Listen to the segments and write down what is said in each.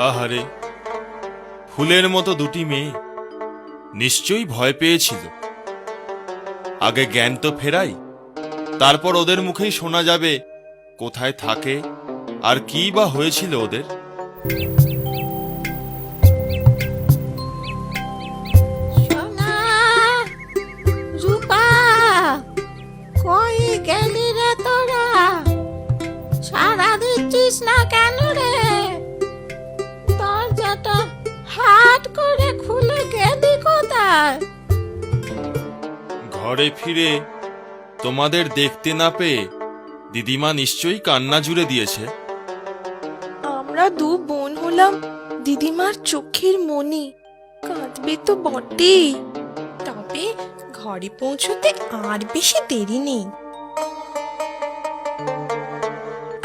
আহারে, ফুলের মতো দুটি মেয়ে নিশ্চয়ই ভয় পেয়েছিল। আগে জ্ঞান তো ফেরাই, তারপর ওদের মুখেই শোনা যাবে কোথায় থাকে আর কি বা হয়েছিল ওদের। সোনা, রূপা, কই গেলি রে তোরা? সারা দিচ্ছিস না কেন রে? দরজাটা হাট করে খুলে গেলি কোথায়? ঘরে ফিরে তোমাদের দেখতে না পেয়ে দিদিমা নিশ্চয়ই কান্না জুড়ে দিয়েছে। আমরা দু বোন হলাম দিদিমার চোখের মনি, কাঁদবে তো বটেই। তবে ঘরে পৌঁছতে আর বেশি দেরি নেই।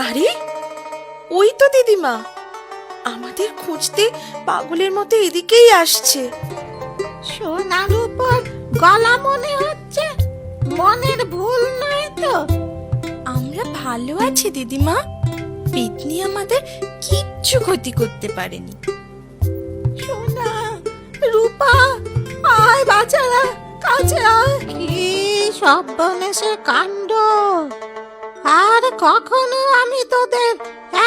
আরে, ওই তো দিদিমা আমাদের খুঁজতে পাগলের মতো এদিকেই আসছে। সোনার উপর গলা মনে হচ্ছে, মনের ভুল নয় তো? আমরা ভালো আছি দিদিমা, পেতনি আমাদের কিচ্ছু ক্ষতি করতে পারেনি। সোনা, রূপা, আয় বাচ্চারা, কাছে আয়। কি সর্বনেশে কাণ্ড! আর কখনো আমি তোদের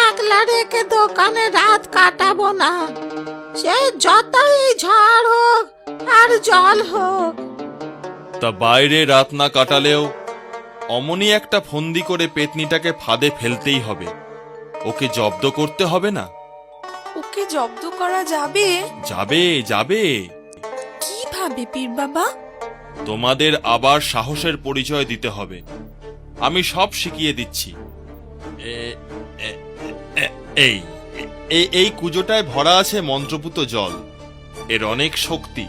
একলা রেখে দোকানে রাত কাটাবো না, সে যতই ঝড় হোক আর জল হোক। তা বাইরে রাত না কাটালেও অমনি একটা ফন্দি করে পেতনিটাকে ফাঁদে ফেলতেই হবে। ওকে জব্দ করতে হবে না? ওকে জব্দ করা যাবে? যাবে যাবে। কিভাবে পীর বাবা? তোমাদের আবার সাহসের পরিচয় দিতে হবে। আমি সব শিখিয়ে দিচ্ছি। এই এই কুজোটায় ভরা আছে মন্ত্রপুত জল। এর অনেক শক্তি।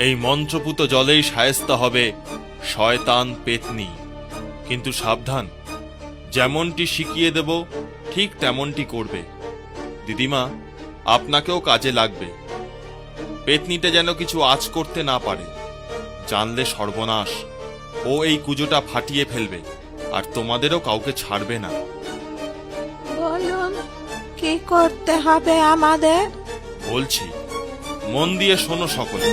এই মন্ত্রপুত জলেই শায়েস্তা হবে শয়তান পেতনি। কিন্তু সাবধান, যেমনটি শিখিয়ে দেব ঠিক তেমনটি করবে। দিদিমা, আপনাকেও কাজে লাগবে। পেতনিটা যেন কিছু আঁচ করতে না পারে, জানলে সর্বনাশ। ও এই কুজোটা ফাটিয়ে ফেলবে, আর তোমাদেরও কাউকে ছাড়বে না। বলুন, কি করতে হবে আমাদের? বলছি, মন দিয়ে শোনো সকলে।